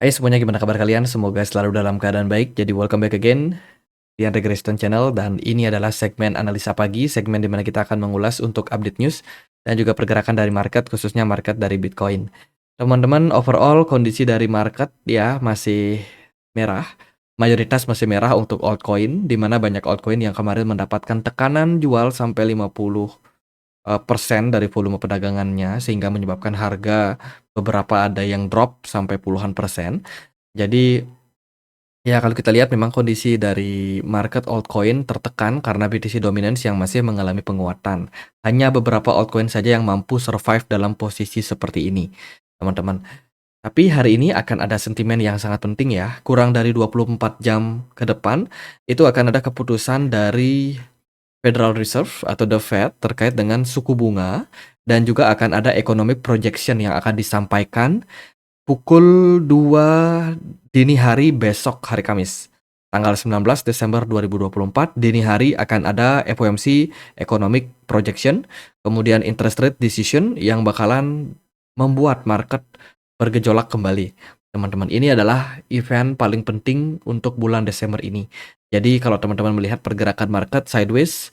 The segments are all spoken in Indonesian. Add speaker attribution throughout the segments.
Speaker 1: Hai semuanya, gimana kabar kalian? Semoga selalu dalam keadaan baik. Jadi welcome back again di Andre Grayston Channel, dan ini adalah segmen analisa pagi, segmen di mana kita akan mengulas untuk update news dan juga pergerakan dari market, khususnya market dari Bitcoin. Teman-teman, overall kondisi dari market ya masih merah. Mayoritas masih merah untuk altcoin, di mana banyak altcoin yang kemarin mendapatkan tekanan jual sampai 50% dari volume perdagangannya, sehingga menyebabkan harga beberapa ada yang drop sampai puluhan persen. Jadi ya, kalau kita lihat memang kondisi dari market altcoin tertekan karena BTC dominance yang masih mengalami penguatan. Hanya beberapa altcoin saja yang mampu survive dalam posisi seperti ini, teman-teman. Tapi hari ini akan ada sentimen yang sangat penting ya. Kurang dari 24 jam ke depan, itu akan ada keputusan dari Federal Reserve atau The Fed terkait dengan suku bunga, dan juga akan ada economic projection yang akan disampaikan pukul 2 dini hari besok, hari Kamis, tanggal 19 Desember 2024. Dini hari akan ada FOMC Economic Projection, kemudian interest rate decision yang bakalan membuat market bergejolak kembali. Teman-teman, ini adalah event paling penting untuk bulan Desember ini. Jadi kalau teman-teman melihat pergerakan market sideways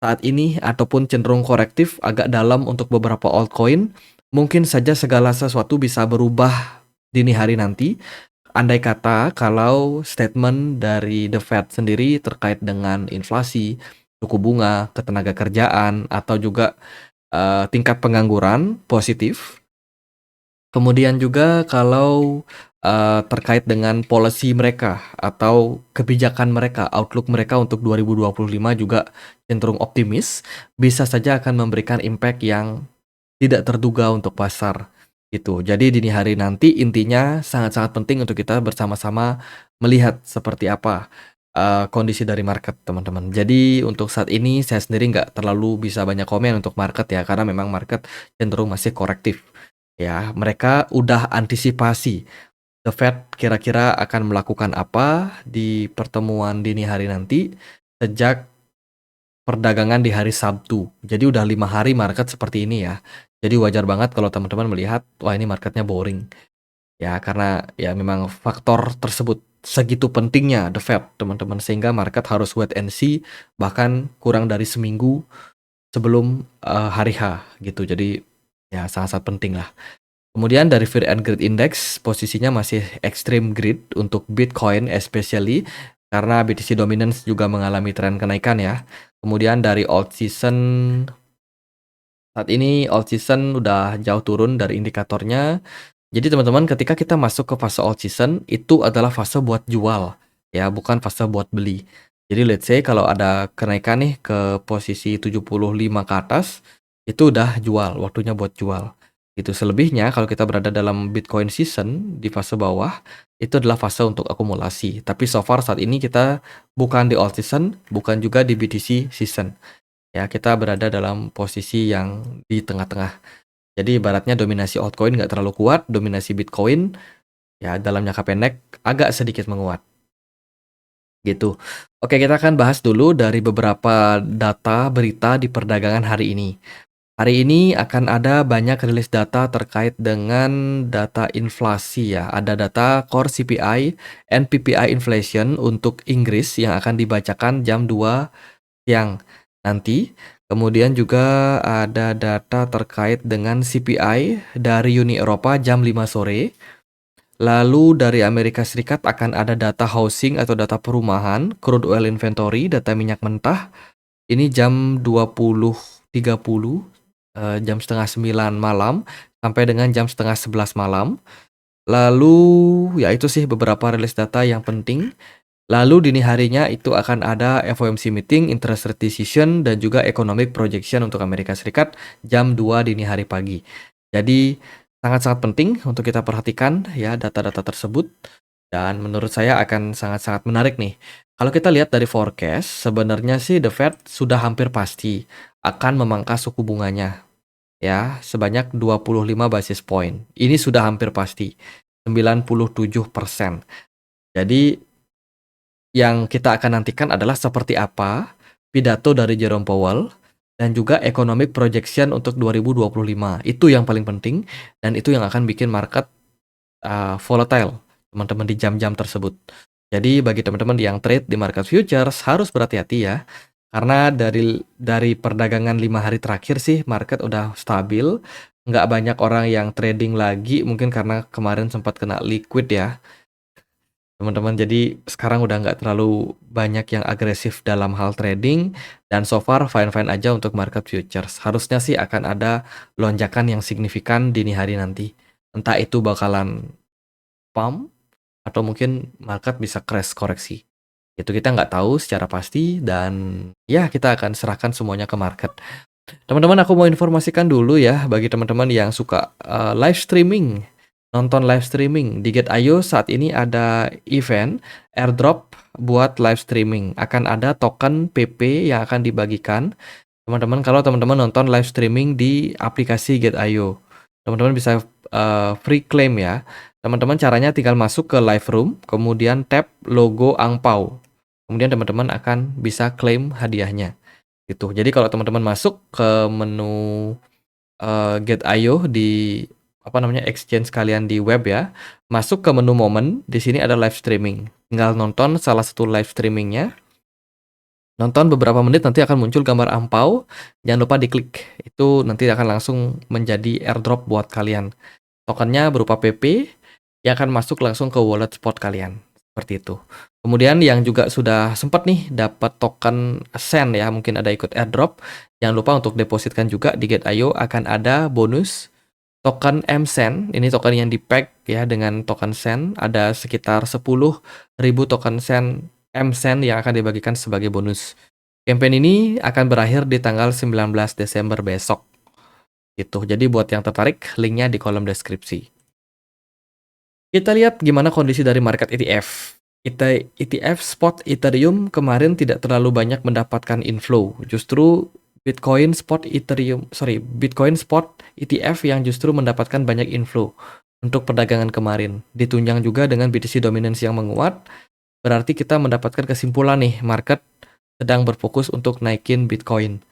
Speaker 1: saat ini ataupun cenderung korektif agak dalam untuk beberapa altcoin, mungkin saja segala sesuatu bisa berubah dini hari nanti. Andai kata kalau statement dari The Fed sendiri terkait dengan inflasi, suku bunga, ketenaga kerjaan, atau juga tingkat pengangguran positif. Kemudian juga kalau terkait dengan policy mereka atau kebijakan mereka, outlook mereka untuk 2025 juga cenderung optimis, bisa saja akan memberikan impact yang tidak terduga untuk pasar gitu. Jadi dini hari nanti intinya sangat-sangat penting untuk kita bersama-sama melihat seperti apa kondisi dari market, teman-teman. Jadi untuk saat ini saya sendiri nggak terlalu bisa banyak komen untuk market ya, karena memang market cenderung masih korektif. Ya, mereka udah antisipasi The Fed kira-kira akan melakukan apa di pertemuan dini hari nanti sejak perdagangan di hari Sabtu. Jadi udah 5 hari market seperti ini ya. Jadi wajar banget kalau teman-teman melihat, wah ini marketnya boring. Ya, karena ya memang faktor tersebut segitu pentingnya The Fed, teman-teman. Sehingga market harus wait and see, bahkan kurang dari seminggu sebelum hari H gitu. Jadi ya sangat-sangat penting lah. Kemudian dari Fear and Greed Index, posisinya masih extreme greed untuk Bitcoin especially, karena BTC dominance juga mengalami tren kenaikan ya. Kemudian dari Alt Season, saat ini Alt Season udah jauh turun dari indikatornya. Jadi teman-teman, ketika kita masuk ke fase Alt Season, itu adalah fase buat jual ya, bukan fase buat beli. Jadi let's say kalau ada kenaikan nih ke posisi 75 ke atas, itu udah jual, waktunya buat jual. Gitu. Selebihnya kalau kita berada dalam Bitcoin season di fase bawah, itu adalah fase untuk akumulasi. Tapi so far saat ini kita bukan di Alt Season, bukan juga di BTC season. Ya, kita berada dalam posisi yang di tengah-tengah. Jadi ibaratnya dominasi altcoin nggak terlalu kuat, dominasi Bitcoin ya dalam jangka pendek agak sedikit menguat. Gitu. Oke, kita akan bahas dulu dari beberapa data berita di perdagangan hari ini. Hari ini akan ada banyak rilis data terkait dengan data inflasi ya. Ada data core CPI and PPI inflation untuk Inggris yang akan dibacakan jam 2 siang nanti. Kemudian juga ada data terkait dengan CPI dari Uni Eropa jam 5 sore. Lalu dari Amerika Serikat akan ada data housing atau data perumahan, crude oil inventory, data minyak mentah. Ini jam 20.30, jam setengah 9 malam sampai dengan jam setengah 11 malam. Lalu ya itu sih beberapa rilis data yang penting. Lalu dini harinya itu akan ada FOMC meeting, interest rate decision, dan juga economic projection untuk Amerika Serikat jam 2 dini hari pagi. Jadi sangat-sangat penting untuk kita perhatikan ya data-data tersebut. Dan menurut saya akan sangat-sangat menarik nih. Kalau kita lihat dari forecast, sebenarnya sih The Fed sudah hampir pasti akan memangkas suku bunganya ya sebanyak 25 basis point. Ini sudah hampir pasti, 97%. Jadi yang kita akan nantikan adalah seperti apa pidato dari Jerome Powell dan juga economic projection untuk 2025. Itu yang paling penting dan itu yang akan bikin market volatile teman-teman di jam-jam tersebut. Jadi bagi teman-teman yang trade di market futures harus berhati-hati ya. Karena dari perdagangan 5 hari terakhir sih market udah stabil, nggak banyak orang yang trading lagi mungkin karena kemarin sempat kena liquid ya. Teman-teman, jadi sekarang udah nggak terlalu banyak yang agresif dalam hal trading dan so far fine-fine aja untuk market futures. Harusnya sih akan ada lonjakan yang signifikan dini hari nanti. Entah itu bakalan pump atau mungkin market bisa crash koreksi. Itu kita nggak tahu secara pasti dan ya kita akan serahkan semuanya ke market. Teman-teman, aku mau informasikan dulu ya bagi teman-teman yang suka live streaming, nonton live streaming di Get.io saat ini ada event airdrop buat live streaming. Akan ada token PP yang akan dibagikan. Teman-teman, kalau teman-teman nonton live streaming di aplikasi Get.io, teman-teman bisa free claim ya. Teman-teman caranya tinggal masuk ke live room, kemudian tap logo angpau. Kemudian teman-teman akan bisa claim hadiahnya. Gitu. Jadi kalau teman-teman masuk ke menu Get.io di exchange kalian di web ya, masuk ke menu momen, di sini ada live streaming. Tinggal nonton salah satu live streamingnya. Nonton beberapa menit nanti akan muncul gambar angpau. Jangan lupa diklik. Itu nanti akan langsung menjadi airdrop buat kalian. Tokennya berupa PP yang akan masuk langsung ke wallet spot kalian. Seperti itu. Kemudian yang juga sudah sempat nih dapat token Sen ya, mungkin ada ikut airdrop. Jangan lupa untuk depositkan juga di Get.io akan ada bonus token M-Sen. Ini token yang di-pack ya dengan token Sen. Ada sekitar 10.000 token Sen M-Sen yang akan dibagikan sebagai bonus. Campaign ini akan berakhir di tanggal 19 Desember besok. Gitu. Jadi buat yang tertarik, linknya di kolom deskripsi. Kita lihat gimana kondisi dari market ETF. ETF spot Ethereum kemarin tidak terlalu banyak mendapatkan inflow. Justru Bitcoin spot ETF yang justru mendapatkan banyak inflow untuk perdagangan kemarin. Ditunjang juga dengan BTC dominance yang menguat. Berarti kita mendapatkan kesimpulan nih, market sedang berfokus untuk naikin Bitcoin.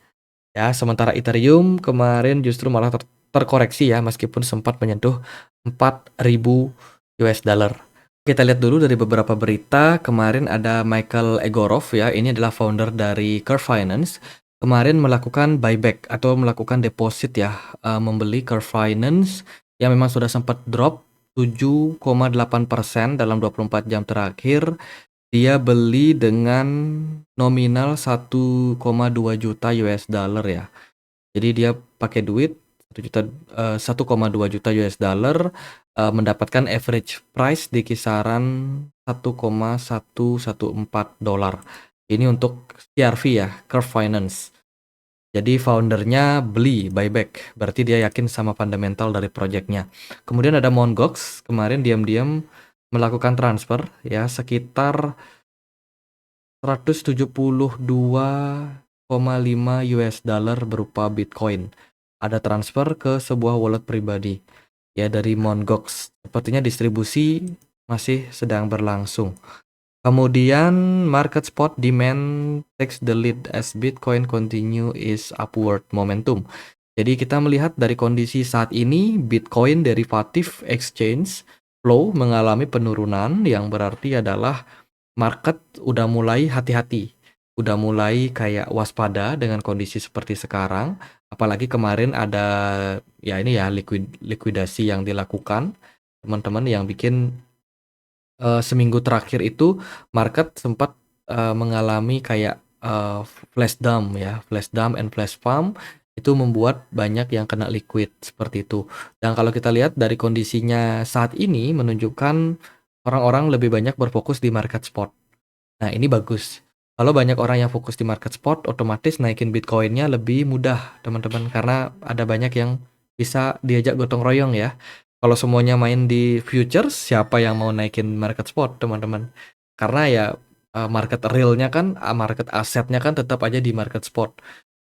Speaker 1: Ya, sementara Ethereum kemarin justru malah terkoreksi ya, meskipun sempat menyentuh 4.000 US dollar. Kita lihat dulu dari beberapa berita. Kemarin ada Michael Egorov ya, ini adalah founder dari Curve Finance. Kemarin melakukan buyback atau melakukan deposit ya, membeli Curve Finance yang memang sudah sempat drop 7,8% dalam 24 jam terakhir. Dia beli dengan nominal 1,2 juta US dollar ya. Jadi dia pakai duit 1,2 juta US dollar, mendapatkan average price di kisaran 1,114 dolar. Ini untuk CRV ya, Curve Finance. Jadi foundernya beli buyback, berarti dia yakin sama fundamental dari projectnya. Kemudian ada Mt. Gox, kemarin diam-diam melakukan transfer ya sekitar 172,5 US dollar berupa Bitcoin. Ada transfer ke sebuah wallet pribadi ya dari Mt. Gox. Sepertinya distribusi masih sedang berlangsung. Kemudian market spot demand takes the lead as Bitcoin continue is upward momentum. Jadi kita melihat dari kondisi saat ini Bitcoin derivative exchange flow mengalami penurunan yang berarti adalah market udah mulai hati-hati, udah mulai kayak waspada dengan kondisi seperti sekarang. Apalagi kemarin ada ya ini ya likuidasi yang dilakukan teman-teman yang bikin seminggu terakhir itu market sempat mengalami kayak flash dump ya, flash dump and flash pump itu membuat banyak yang kena liquid seperti itu. Dan kalau kita lihat dari kondisinya saat ini menunjukkan orang-orang lebih banyak berfokus di market spot. Nah, ini bagus. Kalau banyak orang yang fokus di market spot, otomatis naikin Bitcoin-nya lebih mudah, teman-teman, karena ada banyak yang bisa diajak gotong royong ya. Kalau semuanya main di futures, siapa yang mau naikin market spot, teman-teman? Karena ya market realnya kan, market asetnya kan tetap aja di market spot.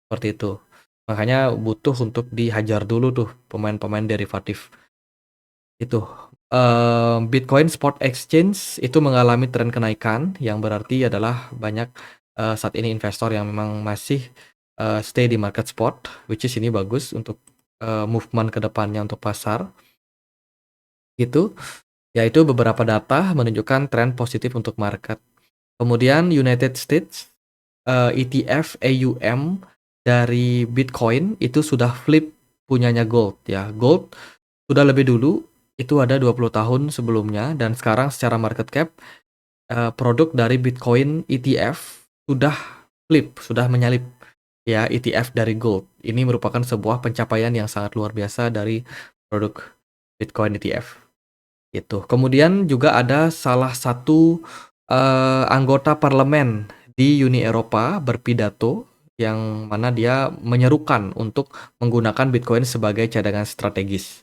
Speaker 1: Seperti itu. Makanya butuh untuk dihajar dulu tuh pemain-pemain derivatif. Itu. Bitcoin Spot Exchange itu mengalami tren kenaikan yang berarti adalah banyak saat ini investor yang memang masih stay di market spot, which is ini bagus untuk movement ke depannya untuk pasar. Gitu. yaitu beberapa data menunjukkan tren positif untuk market. Kemudian United States, ETF AUM dari Bitcoin itu sudah flip punyanya gold ya. Gold sudah lebih dulu, itu ada 20 tahun sebelumnya, dan sekarang secara market cap, produk dari Bitcoin ETF sudah flip, sudah menyalip ya ETF dari gold. Ini merupakan sebuah pencapaian yang sangat luar biasa dari produk Bitcoin ETF. Itu. Kemudian juga ada salah satu anggota parlemen di Uni Eropa berpidato yang mana dia menyerukan untuk menggunakan Bitcoin sebagai cadangan strategis.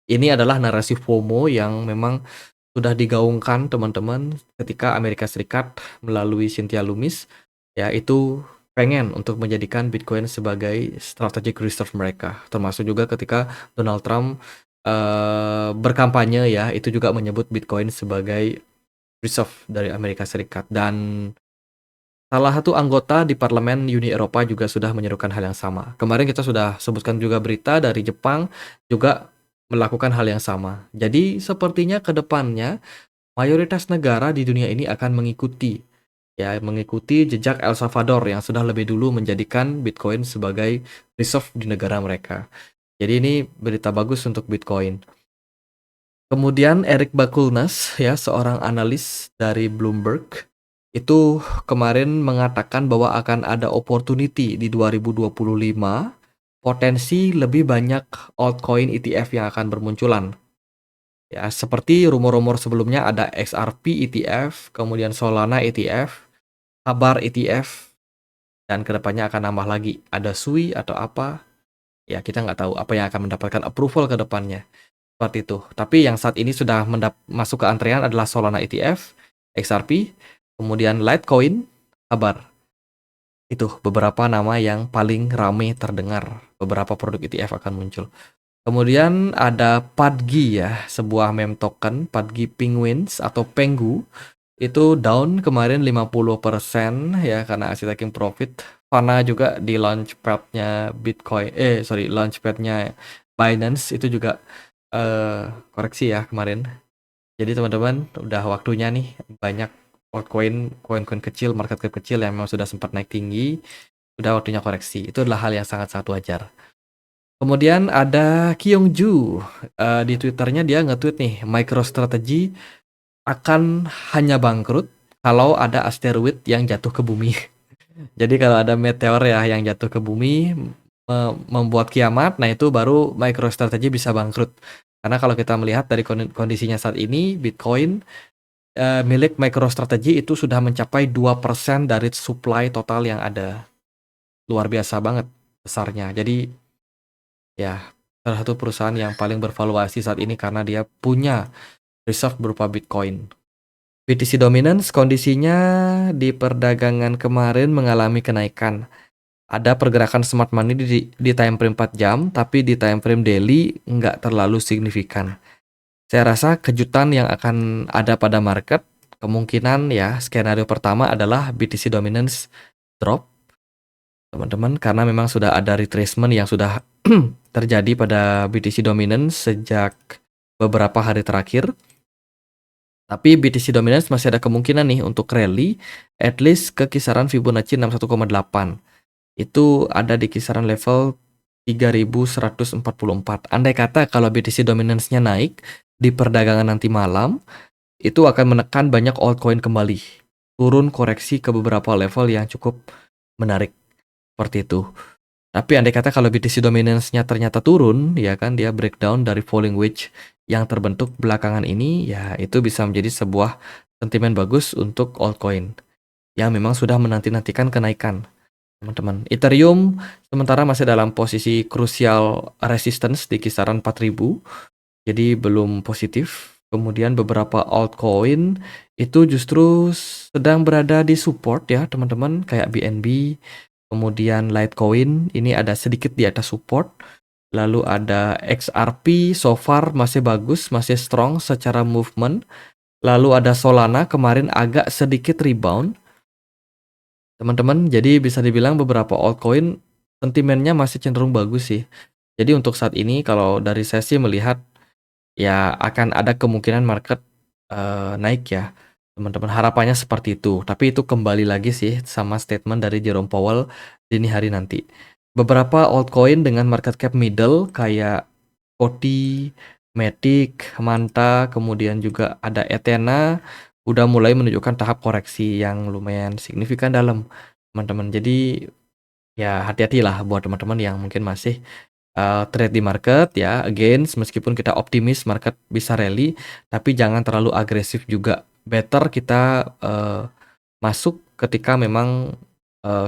Speaker 1: Ini adalah narasi FOMO yang memang sudah digaungkan teman-teman ketika Amerika Serikat melalui Cynthia Lummis ya itu pengen untuk menjadikan Bitcoin sebagai strategic reserve mereka. Termasuk juga ketika Donald Trump berkampanye ya, itu juga menyebut Bitcoin sebagai reserve dari Amerika Serikat. Dan salah satu anggota di parlemen Uni Eropa juga sudah menyerukan hal yang sama. Kemarin kita sudah sebutkan juga berita dari Jepang juga melakukan hal yang sama. Jadi sepertinya ke depannya mayoritas negara di dunia ini akan mengikuti jejak El Salvador yang sudah lebih dulu menjadikan Bitcoin sebagai reserve di negara mereka. Jadi ini berita bagus untuk Bitcoin. Kemudian Eric Bakulnas ya, seorang analis dari Bloomberg, itu kemarin mengatakan bahwa akan ada opportunity di 2025, potensi lebih banyak altcoin ETF yang akan bermunculan. Ya, seperti rumor-rumor sebelumnya ada XRP ETF, kemudian Solana ETF, Kabar ETF, dan kedepannya akan nambah lagi. Ada SUI atau apa, ya kita nggak tahu apa yang akan mendapatkan approval ke depannya. Seperti itu. Tapi yang saat ini sudah masuk ke antrean adalah Solana ETF, XRP, kemudian Litecoin, Kabar. Itu beberapa nama yang paling ramai terdengar. Beberapa produk ETF akan muncul. Kemudian ada Padgi ya, sebuah meme token, Padgi Penguins atau Pengu. Itu down kemarin 50% ya karena hasil taking profit. Fana juga di launchpad-nya launchpad-nya Binance itu juga koreksi ya kemarin. Jadi teman-teman udah waktunya nih banyak altcoin, koin-koin kecil, market cap kecil yang memang sudah sempat naik tinggi, udah waktunya koreksi. Itu adalah hal yang sangat-sangat wajar. Kemudian ada Kyungju, di Twitternya dia nge-tweet nih, MicroStrategy akan hanya bangkrut kalau ada asteroid yang jatuh ke bumi. Jadi kalau ada meteor ya yang jatuh ke bumi membuat kiamat, nah itu baru MicroStrategy bisa bangkrut. Karena kalau kita melihat dari kondisinya saat ini, Bitcoin milik MicroStrategy itu sudah mencapai 2% dari supply total yang ada. Luar biasa banget besarnya. Jadi ya salah satu perusahaan yang paling bervaluasi saat ini karena dia punya reserve berupa Bitcoin. BTC Dominance kondisinya di perdagangan kemarin mengalami kenaikan. Ada pergerakan smart money di time frame 4 jam, tapi di time frame daily nggak terlalu signifikan. Saya rasa kejutan yang akan ada pada market, kemungkinan ya skenario pertama adalah BTC Dominance drop, teman-teman, karena memang sudah ada retracement yang sudah terjadi pada BTC Dominance sejak beberapa hari terakhir. Tapi BTC Dominance masih ada kemungkinan nih untuk rally at least ke kisaran Fibonacci 61,8. Itu ada di kisaran level 3144. Andai kata kalau BTC Dominance-nya naik di perdagangan nanti malam, itu akan menekan banyak altcoin kembali. Turun koreksi ke beberapa level yang cukup menarik. Seperti itu. Tapi andai kata kalau BTC Dominance-nya ternyata turun, ya kan dia breakdown dari falling wedge yang terbentuk belakangan ini, ya itu bisa menjadi sebuah sentimen bagus untuk altcoin yang memang sudah menanti-nantikan kenaikan, teman-teman. Ethereum sementara masih dalam posisi crucial resistance di kisaran 4000, jadi belum positif. Kemudian beberapa altcoin itu justru sedang berada di support ya, teman-teman, kayak BNB. Kemudian Litecoin ini ada sedikit di atas support. Lalu ada XRP so far masih bagus, masih strong secara movement. Lalu ada Solana kemarin agak sedikit rebound. Teman-teman, jadi bisa dibilang beberapa altcoin sentimennya masih cenderung bagus sih. Jadi untuk saat ini kalau dari saya sih melihat ya akan ada kemungkinan market naik ya, teman-teman. Harapannya seperti itu, tapi itu kembali lagi sih sama statement dari Jerome Powell dini hari nanti. Beberapa altcoin dengan market cap middle kayak Koti, Matic, Manta, kemudian juga ada Ethena, udah mulai menunjukkan tahap koreksi yang lumayan signifikan dalam, teman-teman. Jadi, ya hati-hatilah buat teman-teman yang mungkin masih trade di market ya, against meskipun kita optimis market bisa rally, tapi jangan terlalu agresif juga. Better kita masuk ketika memang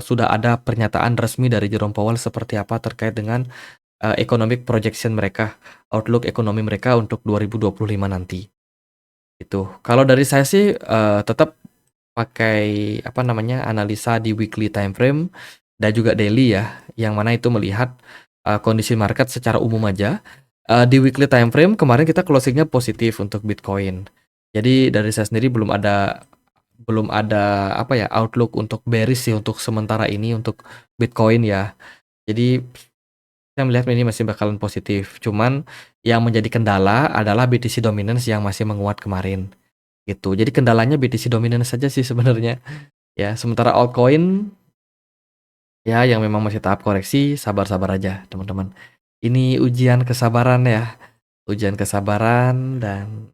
Speaker 1: sudah ada pernyataan resmi dari Jerome Powell seperti apa terkait dengan economic projection mereka, outlook ekonomi mereka untuk 2025 nanti. Itu. Kalau dari saya sih tetap pakai apa namanya analisa di weekly time frame dan juga daily ya, yang mana itu melihat kondisi market secara umum aja. Di weekly time frame kemarin kita closingnya positif untuk Bitcoin. Jadi dari saya sendiri belum ada apa ya outlook untuk bearish sih untuk sementara ini untuk Bitcoin ya. Jadi saya melihat ini masih bakalan positif. Cuman yang menjadi kendala adalah BTC dominance yang masih menguat kemarin gitu. Jadi kendalanya BTC dominance saja sih sebenarnya. Ya, sementara altcoin ya yang memang masih tahap koreksi, sabar-sabar aja, teman-teman. Ini ujian kesabaran ya, ujian kesabaran dan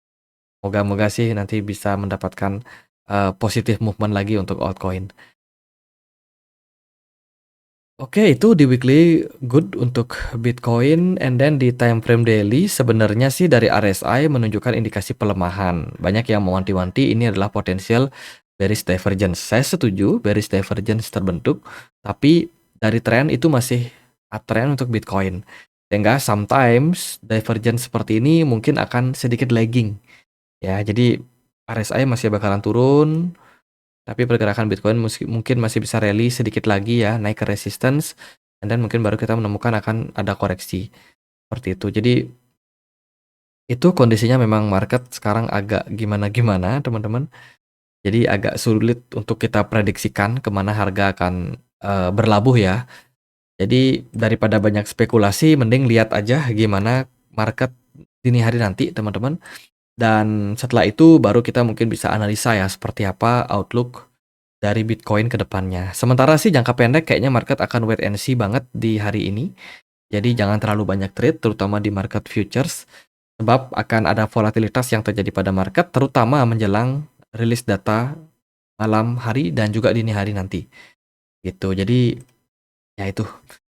Speaker 1: moga-moga sih nanti bisa mendapatkan positif movement lagi untuk altcoin. Oke, itu di weekly good untuk Bitcoin, and then di time frame daily sebenarnya sih dari RSI menunjukkan indikasi pelemahan. Banyak yang mewanti-wanti ini adalah potensial bearish divergence. Saya setuju bearish divergence terbentuk, tapi dari tren itu masih uptrend untuk Bitcoin. Sehingga sometimes divergence seperti ini mungkin akan sedikit lagging. Ya, jadi RSI masih bakalan turun, tapi pergerakan Bitcoin mungkin masih bisa rally sedikit lagi ya, naik ke resistance, dan mungkin baru kita menemukan akan ada koreksi. Seperti itu. Jadi itu kondisinya memang market sekarang agak gimana-gimana, teman-teman. Jadi agak sulit untuk kita prediksikan kemana harga akan berlabuh ya. Jadi daripada banyak spekulasi, mending lihat aja gimana market dini hari nanti, teman-teman. Dan setelah itu baru kita mungkin bisa analisa ya seperti apa outlook dari Bitcoin ke depannya. Sementara sih jangka pendek kayaknya market akan wait and see banget di hari ini. Jadi jangan terlalu banyak trade terutama di market futures sebab akan ada volatilitas yang terjadi pada market terutama menjelang rilis data malam hari dan juga dini hari nanti. Gitu. Jadi ya itu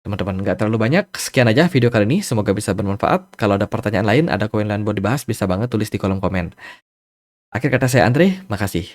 Speaker 1: teman-teman, nggak terlalu banyak. Sekian aja video kali ini, semoga bisa bermanfaat. Kalau ada pertanyaan lain, ada koin lain mau dibahas, bisa banget tulis di kolom komen. Akhir kata saya Andre, makasih.